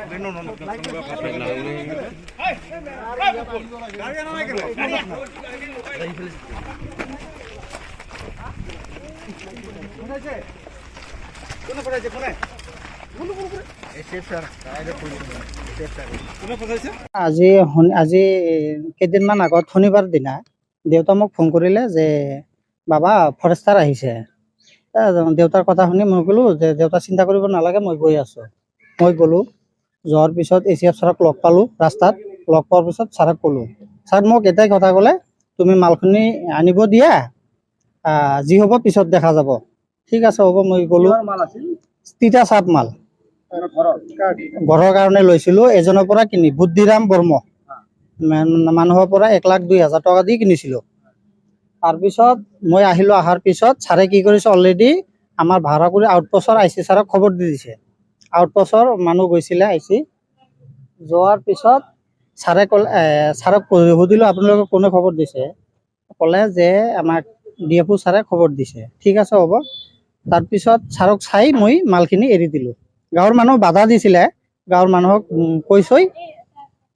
আজি কেইদিনমান আগত শনিবাৰ দিনা দেউতা মোক ফোন কৰিলে যে বাবা ফৰেষ্টাৰ আহিছে। দেউতাৰ কথা শুনি মই ক'লো যে দেউতা চিন্তা কৰিব নালাগে, মই গৈ আছোঁ। মই গ'লোঁ, যোৱাৰ পিছত এচিএফ ছাৰক লগ পালোঁ ৰাস্তাত। লগ পোৱাৰ পিছত ছাৰক ক'লোঁ, ছাৰ মোক এটাই কথা ক'লে, তুমি মালখিনি আনিব দিয়া, যি হ'ব পিছত দেখা যাব। ঠিক আছে হ'ব, মই গ'লোঁ। তিতা চাপ মাল ঘৰৰ কাৰণে লৈছিলোঁ, এজনৰ পৰা কিনি বুদ্ধিৰাম বৰ্ম মানুহৰ পৰা 1,02,000 টকা দি কিনিছিলোঁ। তাৰপিছত মই আহিলোঁ, অহাৰ পিছত ছাৰে কি কৰিছে, অলৰেডি আমাৰ ভাড়াগুৰি আউটপোষ্টৰ আই চি ছাৰক খবৰ দি দিছে। আউটপোষ্টৰ মানুহ গৈছিলে আই চি, যোৱাৰ পিছত ছাৰে ক'লে, ছাৰক সুধিলোঁ আপোনালোকে কোনে খবৰ দিছে, ক'লে যে আমাক DFO ছাৰে খবৰ দিছে। ঠিক আছে হ'ব। তাৰপিছত ছাৰক চাই মই মালখিনি এৰি দিলোঁ। গাঁৱৰ মানুহ বাধা দিছিলে, গাঁৱৰ মানুহক কৈ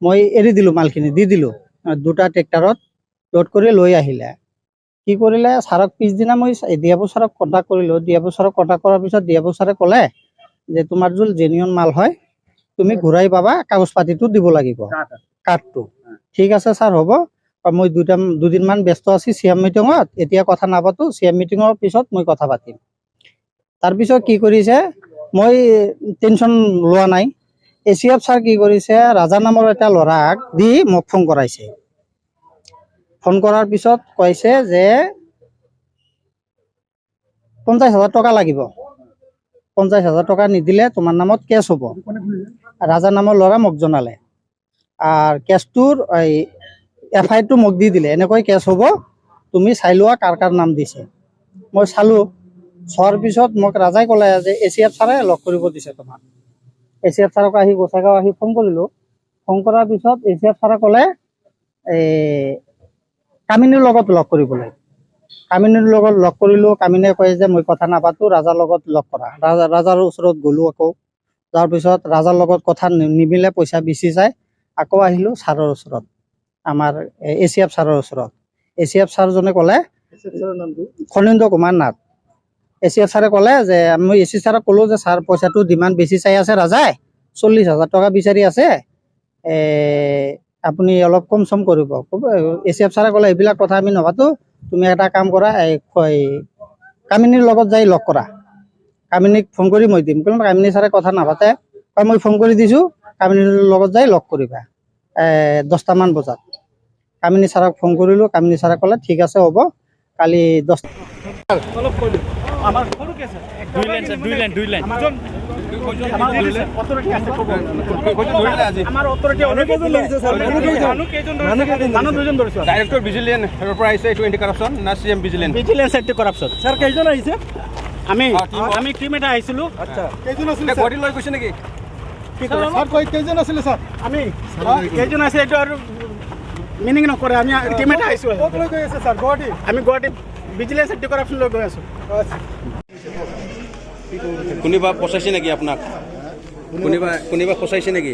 মই এৰি দিলোঁ, মালখিনি দি দিলোঁ। দুটা ট্ৰেক্টৰত লোড কৰি লৈ আহিলে। কি কৰিলে, ছাৰক পিছদিনা মই DFO ছাৰক কণ্টেক্ট কৰিলোঁ। DFO ছাৰক কণ্টেক্ট কৰাৰ পিছত DFO ছাৰে ক'লে যে তোমাৰ যোন জেনুইন মাল হয় তুমি ঘূৰাই পাবা, কাগজ পাতিটো দিব লাগিব, কাৰ্ডটো। ঠিক আছে ছাৰ হ'ব, মই দুদিনমান ব্যস্ত আছোঁ CM মিটিঙত, এতিয়া কথা নাপাতোঁ, CM মিটিঙৰ পিছত মই কথা পাতিম। তাৰপিছত কি কৰিছে, মই টেনশ্যন লোৱা নাই। ACF ছাৰ কি কৰিছে, ৰাজা নামৰ এটা ল'ৰাক দি মোক ফোন কৰাইছে। ফোন কৰাৰ পিছত কৈছে যে 50,000 টকা লাগিব, 50,000 টকা নিদিলে তোমাৰ নামত কেছ হ'ব। ৰাজা নামৰ ল'ৰা মোক জনালে, আৰু কেছটোৰ FIR-টো মোক দি দিলে, এনেকৈ কেছ হ'ব, তুমি চাই লোৱা কাৰ কাৰ নাম দিছে। মই চালোঁ, চোৱাৰ পিছত মোক ৰাজাই ক'লে যে ACF ছাৰে লগ কৰিব দিছে তোমাক। ACF ছাৰক আহি গোসাইগাঁও আহি ফোন কৰিলোঁ। ফোন কৰাৰ পিছত ACF ছাৰে ক'লে কামিনীৰ লগত লগ কৰিবলৈ। কামিনীৰ লগত লগ কৰিলোঁ। কামিনীয়ে কয় যে মই কথা নাপাতোঁ, ৰাজাৰ লগত লগ কৰা। ৰাজাৰ ওচৰত গ'লোঁ আকৌ। যোৱাৰ পিছত ৰাজাৰ লগত কথা নিমিলে, পইচা বেছি যায়। আকৌ আহিলোঁ ছাৰৰ ওচৰত, আমাৰ ACF ছাৰৰ ওচৰত। ACF ছাৰজনে ক'লে, খনীন্দ্ৰ কুমাৰ নাথ। ACF ছাৰে ক'লে যে মই AC ছাৰক ক'লোঁ যে ছাৰ পইচাটো ডিমাণ্ড বেছি চাই আছে ৰাজাই, 40,000 টকা বিচাৰি আছে, আপুনি অলপ কম চম কৰিব। ACF ছাৰে ক'লে এইবিলাক কথা আমি নাপাতোঁ, তুমি এটা কাম কৰা, কামিনীৰ লগত যাই লগ কৰা, কামিনীক ফোন কৰি মই দিম। কিন্তু কামিনী ছাৰে কথা নাপাতে, মই ফোন কৰি দিছোঁ, কামিনীৰ লগত যাই লগ কৰিবা 10টামান বজাত। কামিনী ছাৰক ফোন কৰিলোঁ। কামিনী ছাৰে ক'লে ঠিক আছে হ'ব, কালি 10 Directorate Vigilance পৰা আহিছে, এইটো এন্টি কৰাপশ্যন না CM Vigilance? Vigilance anti corruption. Sir কেইজন আহিছে? আমি টিম এটা আহিছিলোঁ। আচ্ছা, কেইজন আছিল? বডি লৈ গৈছে নেকি? স্যাৰ কেইজন আছিল স্যাৰ? আমি কেইজন আছে এইটো আৰু মিনিং নকৰে। আমি টিম এটা আহিছোঁ। ক'ত লৈ গৈ আছে স্যাৰ? গুৱাহাটী? আমি গুৱাহাটী ভিজিলেন্স এন্টি কৰাপশ্যন লৈ গৈ আছোঁ। কোনোবা ফচাইছে নেকি আপোনাক? কোনোবা ফচাইছে নেকি?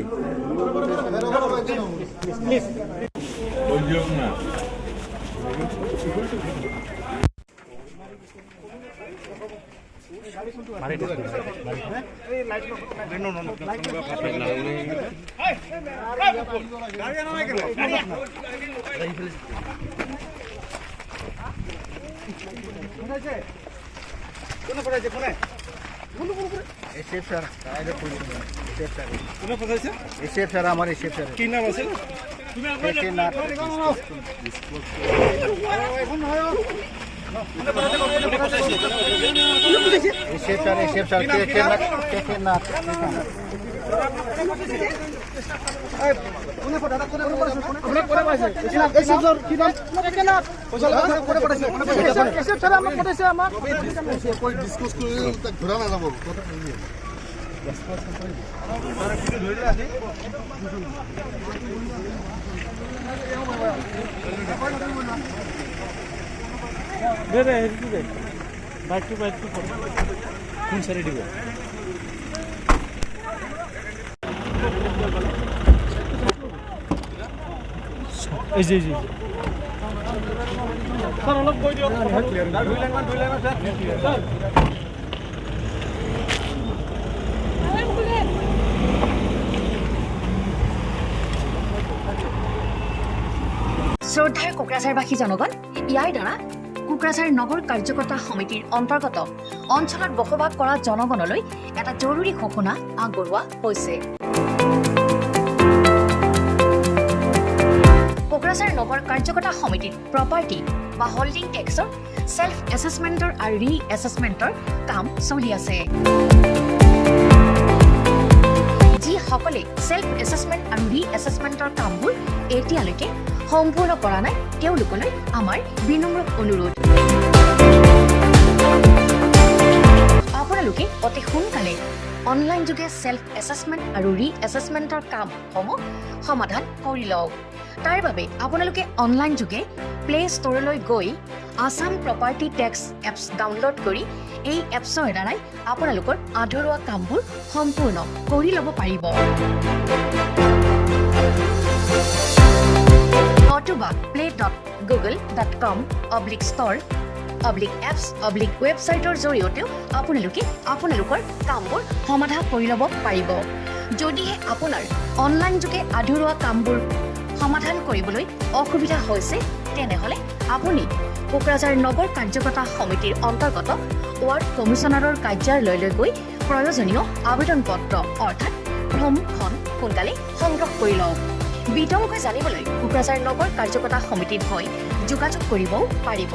ACF ছাৰ, কোনে ফচাইছে? ACF ছাৰ, আমাৰ ACF ছাৰ। কি নাম আছিল? ACF ছাৰ কোন সাইডে দিব? জি জি স্যাৰ অলপ কৈ দিয়ক দুই লাইনমান স্যাৰ শ্ৰদ্ধাৰ কোকৰাঝাৰবাসী জনগণ, ইয়াৰ দ্বাৰা কোকৰাঝাৰ নগৰ কাৰ্যকৰ্তা সমিতিৰ অন্তৰ্গত অঞ্চলত বসবাস কৰা জনগণলৈ এটা জৰুৰী ঘোষণা আগবঢ়োৱা হৈছে। কোকৰাঝাৰ নগৰ কাৰ্যকৰ্তা সমিতিৰ প্ৰপাৰ্টি বা হোল্ডিং টেক্সৰ ছেল্ফ এছেছমেণ্টৰ আৰু ৰি এছেছমেণ্টৰ কাম চলি আছে। যিসকলে ছেল্ফ এছেছমেণ্ট আৰু ৰি এছেছমেণ্টৰ কামবোৰ এতিয়ালৈকে সম্পূৰ্ণ কৰা নাই তেওঁলোকলৈ আমাৰ বিনম্ৰ অনুৰোধ। আপোনালোকে অতি সোনকালে অনলাইন যোগে ছেল্ফ এছেছমেণ্ট আৰু ৰি এছেছমেণ্টৰ কামসমূহ সমাধান কৰি লওক। তাৰ বাবে আপোনালোকে অনলাইন যোগে প্লে ষ্ট'ৰলৈ গৈ Assam property tax apps download কৰি এই এপছৰ দ্বাৰাই আপোনালোকৰ আধৰুৱা কামবোৰ সম্পূৰ্ণ কৰি ল'ব পাৰিব। নতুবা play.google.com/store/apps/ৱেবছাইটৰ জৰিয়তেও আপোনালোকে আপোনালোকৰ কামবোৰ সমাধান কৰি ল'ব পাৰিব। যদিহে আপোনাৰ অনলাইন যোগে আধৰুৱা কামবোৰ সমাধান কৰিবলৈ অসুবিধা হৈছে তেনেহ'লে আপুনি কোকৰাঝাৰ নগৰ কাৰ্যকৰ্তা সমিতিৰ অন্তৰ্গত ৱাৰ্ড কমিছনাৰৰ কাৰ্যালয়লৈ গৈ প্ৰয়োজনীয় আবেদন পত্ৰ অৰ্থাৎ ফৰ্মখন সোনকালে সংগ্ৰহ কৰি লওক। বিতংকৈ জানিবলৈ কোকৰাঝাৰ নগৰ কাৰ্যকৰ্তা সমিতিত হৈ যোগাযোগ কৰিবও পাৰিব।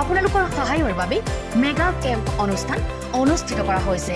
আপোনালোকৰ সহায়ৰ বাবে মেগা কেম্প অনুষ্ঠান অনুষ্ঠিত কৰা হৈছে।